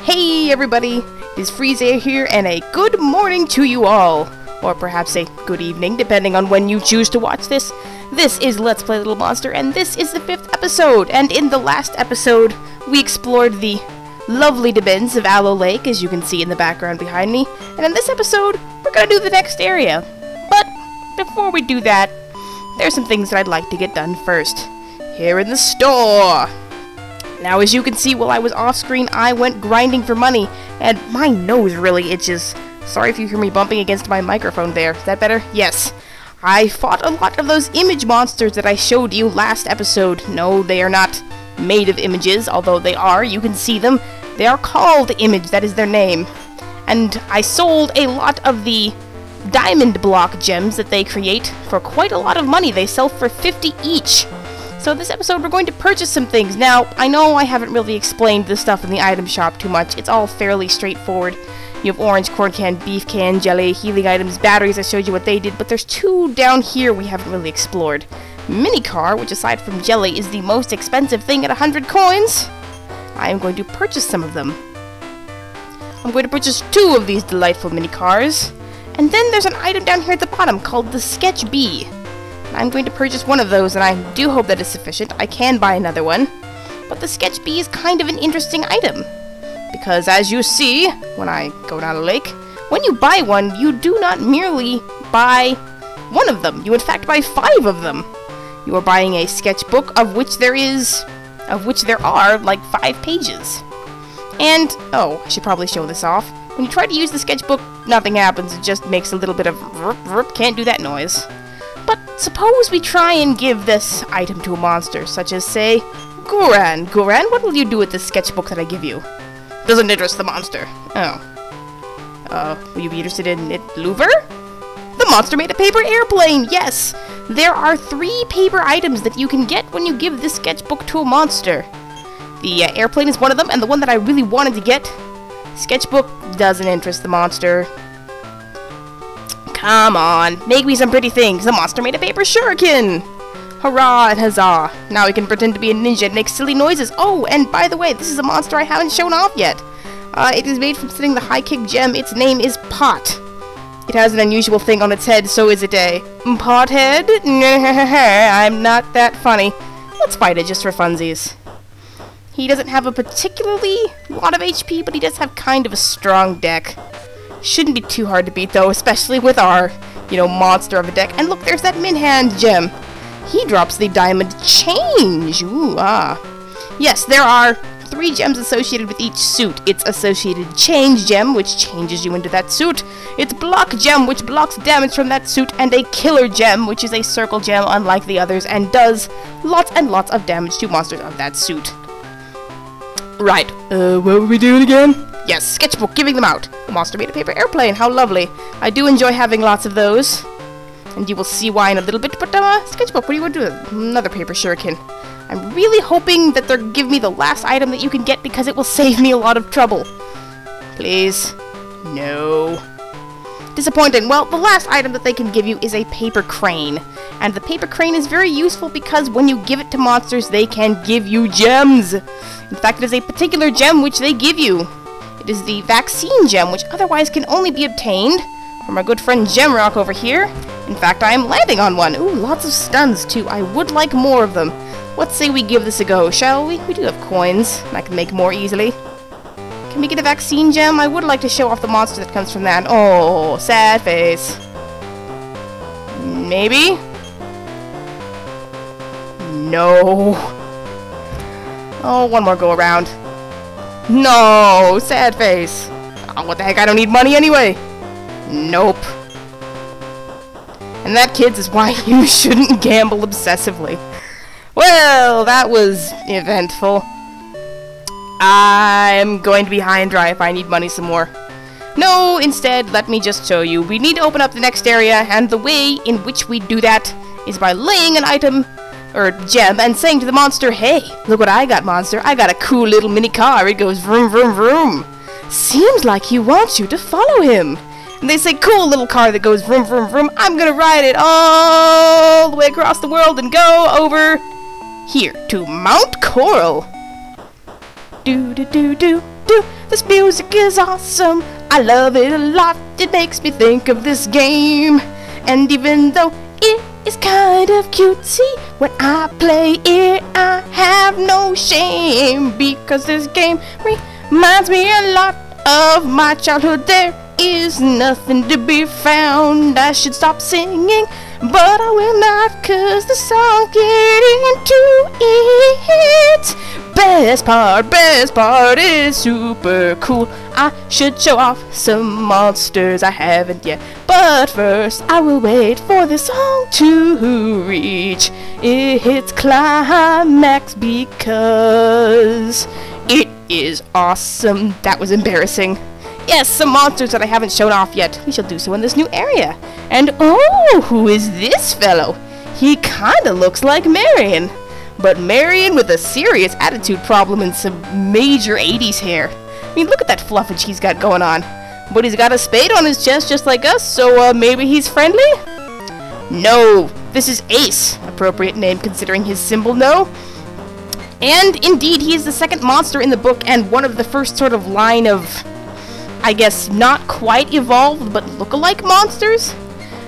Hey everybody, it is Frieze here, and a good morning to you all. Or perhaps a good evening, depending on when you choose to watch this. This is Let's Play Little Monster, and this is the 5th episode. And in the last episode, we explored the lovely domains of Aloe Lake, as you can see in the background behind me. And in this episode, we're gonna do the next area. But before we do that, there's some things that I'd like to get done first. Here in the store! Now, as you can see, while I was off-screen, I went grinding for money, and my nose really itches. Sorry if you hear me bumping against my microphone there. Is that better? Yes. I fought a lot of those image monsters that I showed you last episode. No, they are not made of images, although they are. You can see them. They are called Image. That is their name. And I sold a lot of the diamond block gems that they create for quite a lot of money. They sell for 50 each. So this episode we're going to purchase some things. Now, I know I haven't really explained this stuff in the item shop too much. It's all fairly straightforward. You have orange, corn can, beef can, jelly, healing items, batteries. I showed you what they did, but there's two down here we haven't really explored. Mini car, which aside from jelly is the most expensive thing at 100 coins. I am going to purchase some of them. I'm going to purchase 2 of these delightful mini cars. And then there's an item down here at the bottom called the Sketch Bee. I'm going to purchase one of those, and I do hope that is sufficient. I can buy another one. But the Sketch Bee is kind of an interesting item. Because as you see, when I go down a lake, when you buy one, you do not merely buy one of them. You in fact buy 5 of them. You are buying a sketchbook of which there are like 5 pages. And, oh, I should probably show this off. When you try to use the sketchbook, nothing happens. It just makes a little bit of rup, rup. Can't do that noise. But suppose we try and give this item to a monster, such as, say, Goran. Goran, what will you do with this sketchbook that I give you? Doesn't interest the monster. Oh. Will you be interested in it, Louver? The monster made a paper airplane, yes! There are 3 paper items that you can get when you give this sketchbook to a monster. The airplane is one of them, and the one that I really wanted to get, sketchbook, doesn't interest the monster. Come on, make me some pretty things. The monster made a paper shuriken! Hurrah and huzzah! Now he can pretend to be a ninja and make silly noises. Oh, and by the way, this is a monster I haven't shown off yet. It is made from setting the high kick gem. Its name is Pot. It has an unusual thing on its head, so is it a pothead? I'm not that funny. Let's fight it just for funsies. He doesn't have a particularly lot of HP, but he does have kind of a strong deck. Shouldn't be too hard to beat, though, especially with our, monster of a deck. And look, there's that Minhand gem. He drops the diamond change. Ooh, ah. Yes, there are 3 gems associated with each suit. It's associated change gem, which changes you into that suit. It's block gem, which blocks damage from that suit. And a killer gem, which is a circle gem unlike the others and does lots and lots of damage to monsters of that suit. Right, what were we doing again? Yes, sketchbook, giving them out. The monster made a paper airplane, how lovely. I do enjoy having lots of those. And you will see why in a little bit, but sketchbook, what do you want to do? Another paper shuriken. I'm really hoping that they'll give me the last item that you can get because it will save me a lot of trouble. Please. No. Disappointing. Well, the last item that they can give you is a paper crane. And the paper crane is very useful because when you give it to monsters, they can give you gems. In fact, it is a particular gem which they give you. It is the vaccine gem, which otherwise can only be obtained from our good friend Gemrock over here. In fact, I am landing on one. Ooh, lots of stuns, too. I would like more of them. Let's say we give this a go, shall we? We do have coins, and I can make more easily. Can we get a vaccine gem? I would like to show off the monster that comes from that. Oh, sad face. Maybe? No. Oh, one more go around. No, sad face. Oh, what the heck, I don't need money anyway. Nope. And that, kids, is why you shouldn't gamble obsessively. Well, that was eventful. I'm going to be high and dry if I need money some more. No, instead, let me just show you. We need to open up the next area, and the way in which we do that is by laying an item or gem and saying to the monster, hey, look what I got, monster. I got a cool little mini car. It goes vroom, vroom, vroom. Seems like he wants you to follow him. And they say, cool little car that goes vroom, vroom, vroom. I'm gonna ride it all the way across the world and go over here to Mount Coral. Do, do, do, do, do. This music is awesome, I love it a lot. It makes me think of this game. And even though it is kind of cutesy, when I play it I have no shame, because this game reminds me a lot of my childhood. There is nothing to be found. I should stop singing, but I will not, cause the song get into it. Best part is super cool. I should show off some monsters I haven't yet, but first I will wait for the song to reach its climax, because it is awesome. That was embarrassing. Yes, some monsters that I haven't shown off yet. We shall do so in this new area. And oh, who is this fellow? He kinda looks like Marion, but Marion with a serious attitude problem and some major 80s hair. I mean, look at that fluffage he's got going on. But he's got a spade on his chest just like us, so maybe he's friendly? No, this is Ace. Appropriate name considering his symbol, no? And indeed, he is the second monster in the book and one of the first sort of line of, I guess, not quite evolved, but look-alike monsters.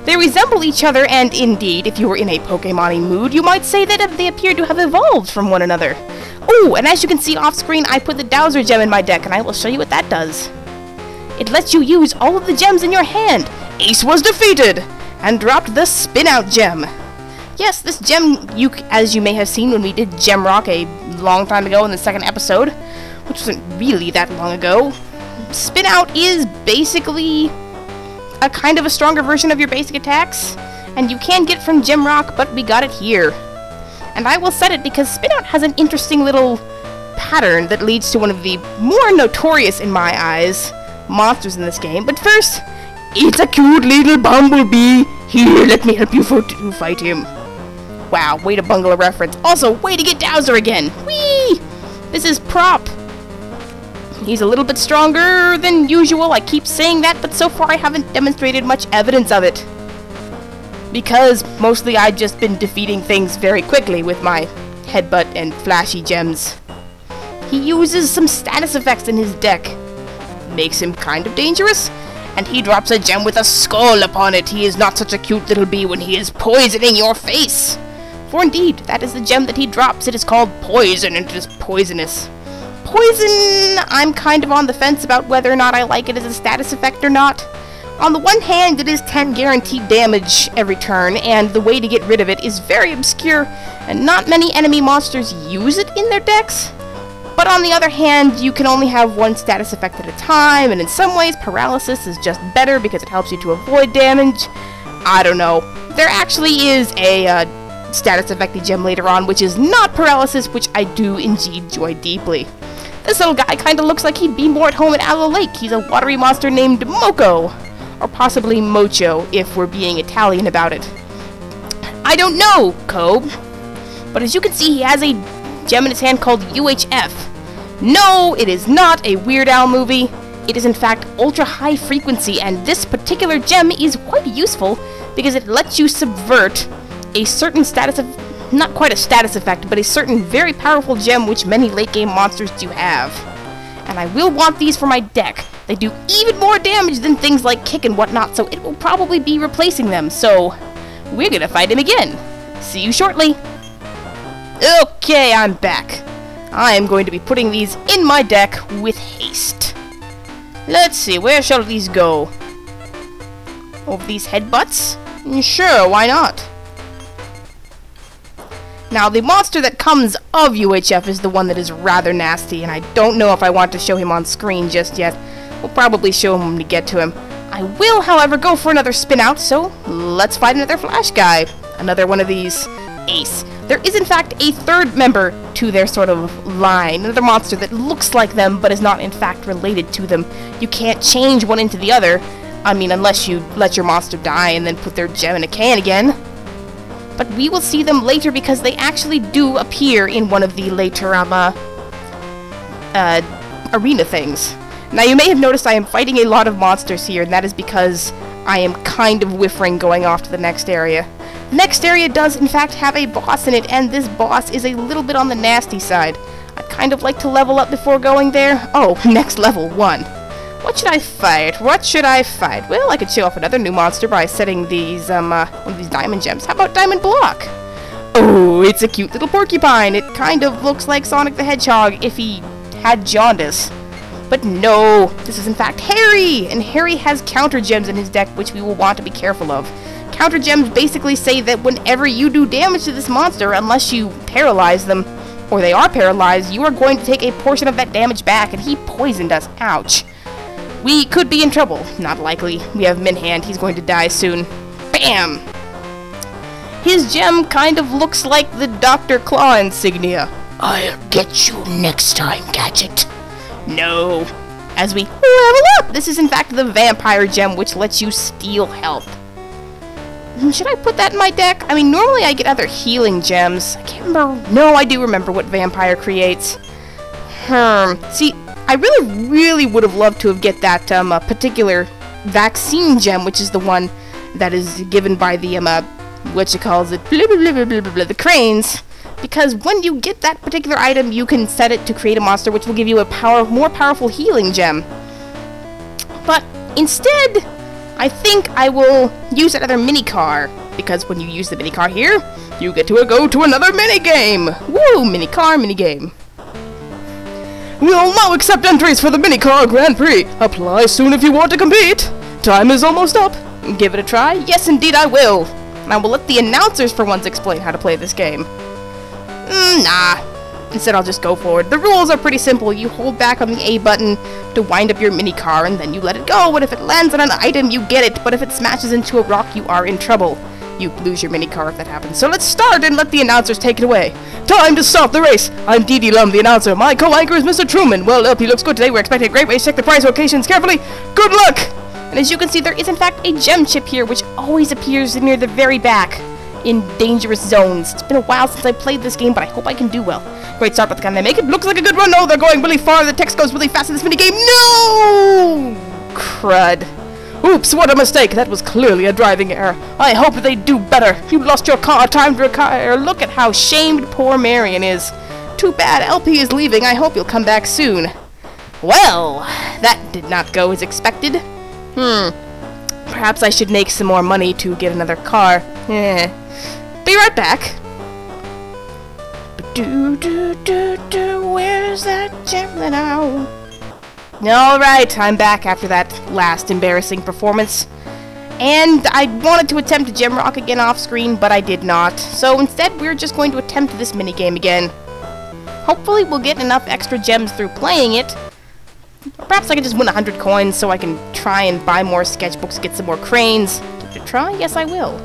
They resemble each other, and indeed, if you were in a Pokemon-y mood, you might say that they appear to have evolved from one another. Oh, and as you can see off-screen, I put the Dowser gem in my deck, and I will show you what that does. It lets you use all of the gems in your hand. Ace was defeated, and dropped the Spin-Out gem. Yes, this gem, as you may have seen when we did Gem Rock a long time ago in the second episode, which wasn't really that long ago, Spin-Out is basically a kind of a stronger version of your basic attacks, and you can get it from Gem Rock, but we got it here. And I will set it because Spin-Out has an interesting little pattern that leads to one of the more notorious, in my eyes, monsters in this game. But first, it's a cute little bumblebee. Here, let me help you to fight him. Wow, way to bungle a reference. Also, way to get Dowser again. Whee! This is Prop. He's a little bit stronger than usual. I keep saying that, but so far I haven't demonstrated much evidence of it. Because mostly I've just been defeating things very quickly with my headbutt and flashy gems. He uses some status effects in his deck. Makes him kind of dangerous. And he drops a gem with a skull upon it. He is not such a cute little bee when he is poisoning your face. For indeed, that is the gem that he drops. It is called Poison, and it is poisonous. Poison, I'm kind of on the fence about whether or not I like it as a status effect or not. On the one hand, it is 10 guaranteed damage every turn, and the way to get rid of it is very obscure, and not many enemy monsters use it in their decks. But on the other hand, you can only have one status effect at a time, and in some ways, paralysis is just better because it helps you to avoid damage. I don't know. There actually is a status effecty gem later on, which is not paralysis, which I do indeed enjoy deeply. This little guy kind of looks like he'd be more at home at Aloe Lake. He's a watery monster named Moko. Or possibly Mocho, if we're being Italian about it. I don't know, Cobe. But as you can see, he has a gem in his hand called UHF. No, it is not a Weird Al movie. It is in fact ultra high frequency, and this particular gem is quite useful because it lets you subvert a certain status of, not quite a status effect, but a certain very powerful gem which many late game monsters do have. And I will want these for my deck. They do even more damage than things like Kick and whatnot, so it will probably be replacing them. So, we're gonna fight him again. See you shortly. Okay, I'm back. I am going to be putting these in my deck with haste. Let's see, where shall these go? Over these headbutts? Sure, why not? Now, the monster that comes of UHF is the one that is rather nasty, and I don't know if I want to show him on screen just yet. We'll probably show him when we get to him. I will, however, go for another spin-out, so let's fight another Flash guy. Another one of these. Ace. There is, in fact, a third member to their sort of line. Another monster that looks like them, but is not, in fact, related to them. You can't change one into the other. I mean, unless you let your monster die and then put their gem in a can again. But we will see them later because they actually do appear in one of the later arena things. Now, you may have noticed I am fighting a lot of monsters here, and that is because I am kind of whiffering going off to the next area. The next area does, in fact, have a boss in it, and this boss is a little bit on the nasty side. I'd kind of like to level up before going there. Oh, next level 1. What should I fight? What should I fight? Well, I could show off another new monster by setting these, one of these diamond gems. How about Diamond Block? Oh, it's a cute little porcupine. It kind of looks like Sonic the Hedgehog if he had jaundice. But no, this is in fact Harry! And Harry has counter gems in his deck, which we will want to be careful of. Counter gems basically say that whenever you do damage to this monster, unless you paralyze them, or they are paralyzed, you are going to take a portion of that damage back, and he poisoned us. Ouch. We could be in trouble. Not likely. We have Minhand. He's going to die soon. Bam! His gem kind of looks like the Dr. Claw insignia. I'll get you next time, Gadget. No. As we level up, this is in fact the Vampire gem, which lets you steal health. Should I put that in my deck? I mean, normally I get other healing gems. I can't remember. No, I do remember what Vampire creates. See, I really would have loved to have get that particular vaccine gem, which is the one that is given by the what you calls it, the cranes. Because when you get that particular item, you can set it to create a monster, which will give you a more powerful healing gem. But instead, I think I will use another mini car, because when you use the mini car here, you get to go to another mini game. Woo! Mini car, mini game. We'll now accept entries for the mini car Grand Prix. Apply soon if you want to compete. Time is almost up. Give it a try. Yes, indeed, I will. And I will let the announcers for once explain how to play this game. Nah. Instead, I'll just go forward. The rules are pretty simple. You hold back on the A button to wind up your mini car, and then you let it go. And if it lands on an item, you get it. But if it smashes into a rock, you are in trouble. You lose your mini car if that happens. So let's start and let the announcers take it away. Time to start the race. I'm Dee Dee Lum, the announcer. My co-anchor is Mr. Truman. Well, LP looks good today. We're expecting a great race. Check the prize locations carefully. Good luck! And as you can see, there is in fact a gem chip here, which always appears near the very back in dangerous zones. It's been a while since I played this game, but I hope I can do well. Great start, but can they make it? Looks like a good run. No, they're going really far. The text goes really fast in this minigame. No! Crud. Oops, what a mistake. That was clearly a driving error. I hope they do better. You lost your car. Time to retire. Look at how shamed poor Marion is. Too bad LP is leaving. I hope you'll come back soon. Well, that did not go as expected. Perhaps I should make some more money to get another car. Be right back. Where's that gem now? Alright, I'm back after that last embarrassing performance. And I wanted to attempt a gem rock again off screen, but I did not. So instead, we're just going to attempt this minigame again. Hopefully we'll get enough extra gems through playing it. Perhaps I can just win 100 coins so I can try and buy more sketchbooks, get some more cranes. Give it a try? Yes, I will.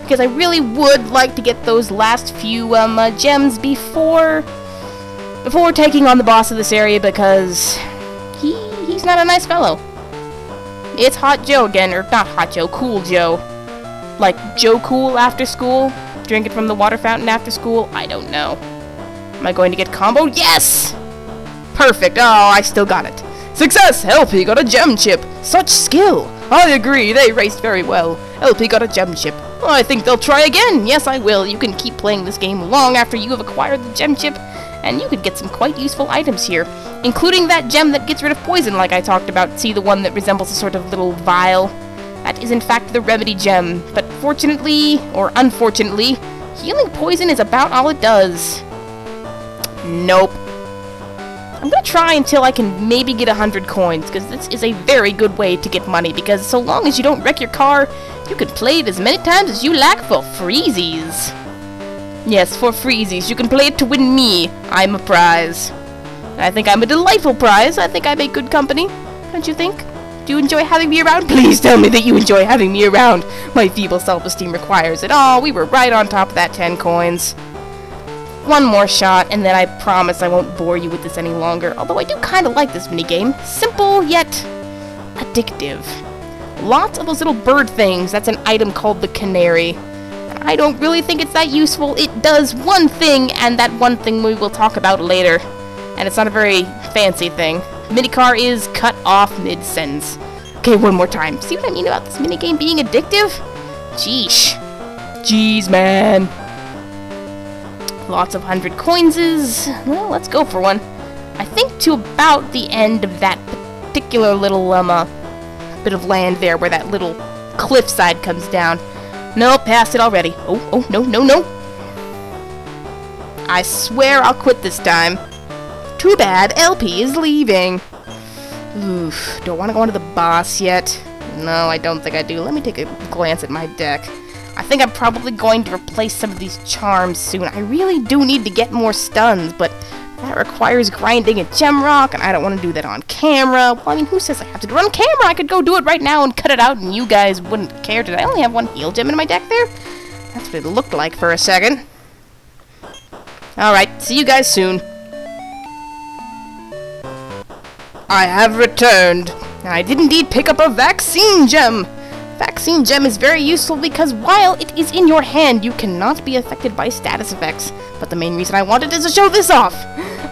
Because I really would like to get those last few gems before taking on the boss of this area, because he's not a nice fellow. It's Hot Joe again, or not Hot Joe, Cool Joe. Like Joe Cool after school, drinking from the water fountain after school. I don't know. Am I going to get comboed? Yes! Perfect. Oh, I still got it. Success! LP got a gem chip. Such skill. I agree. They raced very well. LP got a gem chip. I think they'll try again. Yes, I will. You can keep playing this game long after you have acquired the gem chip, and you could get some quite useful items here, including that gem that gets rid of poison like I talked about. See, the one that resembles a sort of little vial? That is in fact the remedy gem, but fortunately, or unfortunately, healing poison is about all it does. Nope. I'm gonna try until I can maybe get 100 coins, because this is a very good way to get money, because so long as you don't wreck your car, you can play it as many times as you like for freezies. Yes, for freezies. You can play it to win me. I'm a prize. I think I'm a delightful prize. I think I make good company. Don't you think? Do you enjoy having me around? Please tell me that you enjoy having me around. My feeble self-esteem requires it. Oh, we were right on top of that 10 coins. One more shot, and then I promise I won't bore you with this any longer. Although I do kind of like this minigame. Simple, yet addictive. Lots of those little bird things. That's an item called the canary. I don't really think it's that useful. It does one thing, and that one thing we will talk about later. And it's not a very fancy thing. Minicar is cut off mid-sentence. Okay, one more time. See what I mean about this minigame being addictive? Jeez. Jeez, man. Lots of 100 coinses. Well, let's go for one. I think to about the end of that particular little bit of land there where that little cliffside comes down. No, past it already. Oh, no, no, no. I swear I'll quit this time. Too bad, LP is leaving. Oof, do I want to go into the boss yet? No, I don't think I do. Let me take a glance at my deck. I think I'm probably going to replace some of these charms soon. I really do need to get more stuns, but that requires grinding a gem rock, and I don't want to do that on camera. Well, I mean, who says I have to do it on camera? I could go do it right now and cut it out, and you guys wouldn't care. Did I only have one heal gem in my deck there? That's what it looked like for a second. Alright, see you guys soon. I have returned. I did indeed pick up a vaccine gem. Vaccine gem is very useful because while it is in your hand, you cannot be affected by status effects. But the main reason I wanted is to show this off.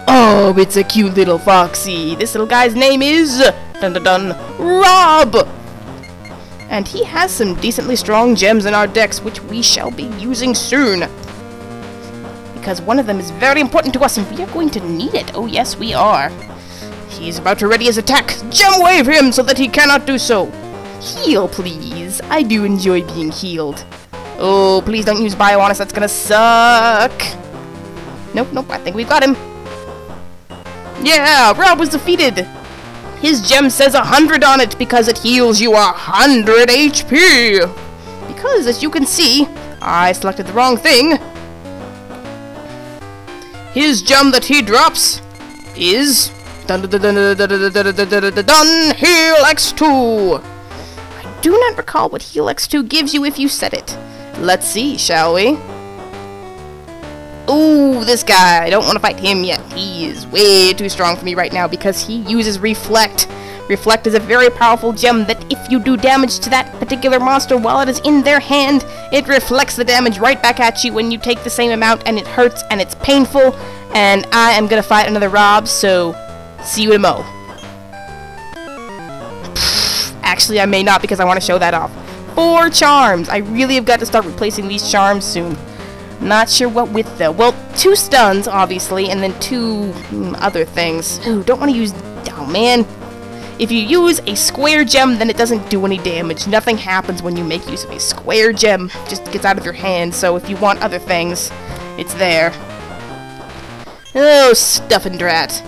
Oh, it's a cute little foxy. This little guy's name is Rob. And he has some decently strong gems in our decks, which we shall be using soon. Because one of them is very important to us, and we are going to need it. Oh, yes, we are. He's about to ready his attack. Gem wave him so that he cannot do so. Heal, please. I do enjoy being healed. Oh, please don't use bio on us. That's gonna suck. Nope, nope. I think we've got him. Yeah, Rob was defeated. His gem says 100 on it because it heals you 100 HP. Because, as you can see, I selected the wrong thing. His gem that he drops is Heal X2. I do not recall what Heal X2 gives you if you set it. Let's see, shall we? Ooh, this guy. I don't want to fight him yet. He is way too strong for me right now because he uses Reflect. Reflect is a very powerful gem that if you do damage to that particular monster while it is in their hand, it reflects the damage right back at you when you take the same amount, and it hurts and it's painful. And I am gonna fight another Rob, so see you in a mo. Actually, I may not because I want to show that off. 4 charms. I really have got to start replacing these charms soon. Not sure what with though. Well, 2 stuns, obviously, and then 2 other things. Ooh, don't want to use... Oh, man. If you use a square gem, then it doesn't do any damage. Nothing happens when you make use of a square gem. It just gets out of your hand, so if you want other things, it's there. Oh, stuff and drat.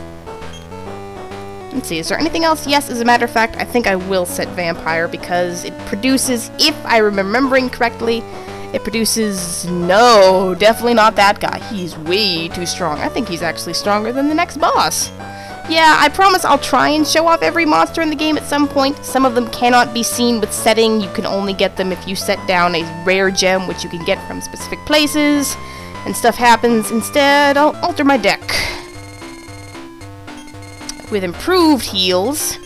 Let's see, is there anything else? Yes, as a matter of fact, I think I will set Vampire because it produces, if I'm remembering correctly, it produces... No, definitely not that guy. He's way too strong. I think he's actually stronger than the next boss. Yeah, I promise I'll try and show off every monster in the game at some point. Some of them cannot be seen with setting. You can only get them if you set down a rare gem, which you can get from specific places. And stuff happens. Instead, I'll alter my deck. With improved heals.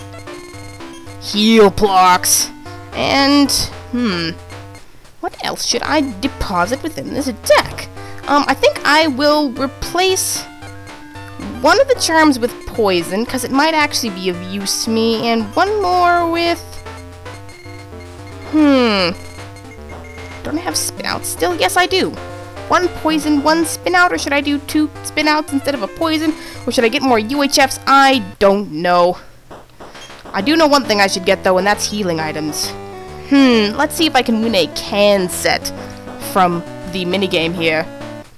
Heal blocks. And, what else should I deposit within this deck? I think I will replace one of the charms with poison, because it might actually be of use to me, and one more with... Don't I have spinouts still? Yes, I do. 1 poison, 1 spinout, or should I do 2 spinouts instead of a poison? Or should I get more UHFs? I don't know. I do know one thing I should get, though, and that's healing items. Let's see if I can win a can set from the minigame here.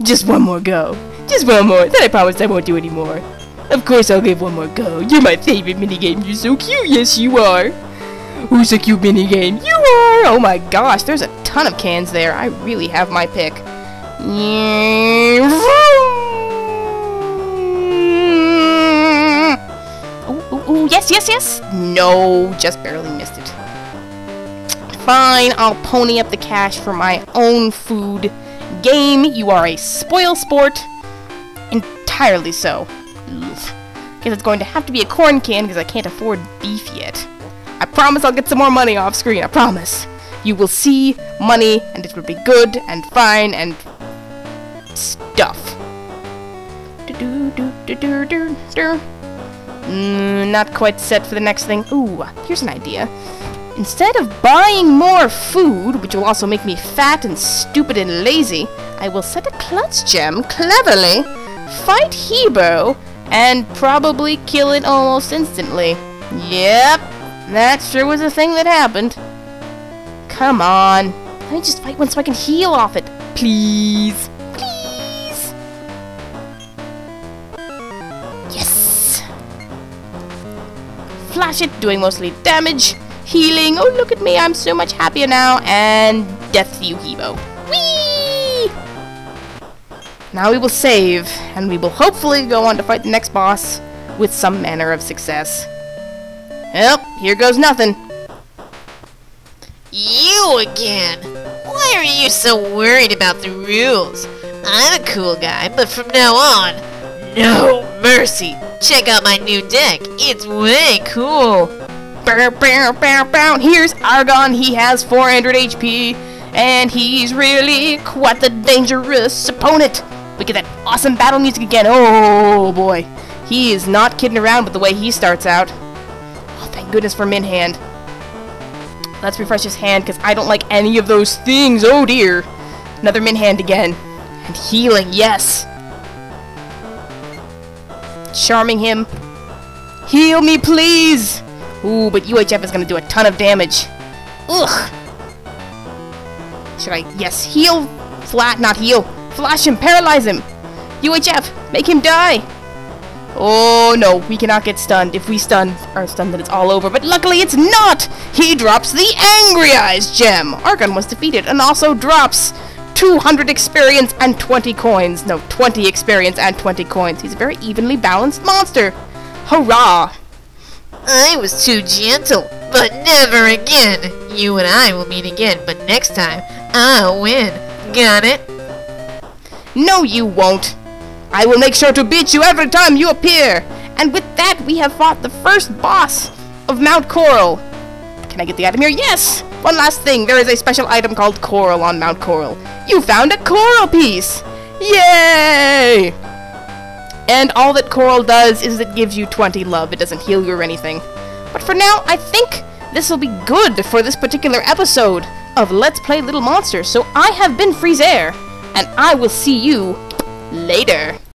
Just one more go. Just one more, then I promise I won't do any more. Of course I'll give one more go. You're my favorite minigame. You're so cute. Yes, you are. Who's a cute minigame? You are! Oh my gosh, there's a ton of cans there. I really have my pick. Oh, yes, yes, yes! No, just barely missed it. Fine, I'll pony up the cash for my own food. Game, you are a spoil sport. Entirely so. Oof. Guess it's going to have to be a corn can because I can't afford beef yet. I promise I'll get some more money off screen, I promise. You will see money, and it will be good, and fine, and... stuff. Not quite set for the next thing. Ooh, here's an idea. Instead of buying more food, which will also make me fat and stupid and lazy, I will set a clutch gem cleverly, fight Hebo, and probably kill it almost instantly. Yep, that sure was a thing that happened. Come on. Let me just fight one so I can heal off it. Please. Please. Yes. Flash it, doing mostly damage. Healing. Oh, look at me. I'm so much happier now. And death to you, Hebo. Whee! Now we will save, and we will hopefully go on to fight the next boss with some manner of success. Well, here goes nothing. You again! Why are you so worried about the rules? I'm a cool guy, but from now on, no mercy! Check out my new deck, it's way cool! Bow, bow, bow, bow. Here's Argon, he has 400 HP, and he's really quite the dangerous opponent! We get that awesome battle music again, oh boy! He is not kidding around with the way he starts out. Oh, thank goodness for Min Hand. Let's refresh his hand, because I don't like any of those things. Oh dear. Another Min Hand again. And healing, yes. Charming him. Heal me, please. Ooh, but UHF is going to do a ton of damage. Ugh. Should I? Yes, heal. Flat, not heal. Flash him, paralyze him. UHF, make him die. Oh no, we cannot get stunned. If we are stunned, then it's all over. But luckily it's not! He drops the Angry Eyes gem! Argon was defeated and also drops 200 experience and 20 coins. No, 20 experience and 20 coins. He's a very evenly balanced monster. Hurrah! I was too gentle, but never again. You and I will meet again, but next time, I'll win. Got it? No, you won't. I will make sure to beat you every time you appear! And with that, we have fought the first boss of Mount Coral. Can I get the item here? Yes! One last thing, there is a special item called Coral on Mount Coral. You found a coral piece! Yay! And all that Coral does is it gives you 20 love. It doesn't heal you or anything. But for now, I think this will be good for this particular episode of Let's Play Little Monsters. So I have been Freezair, and I will see you later.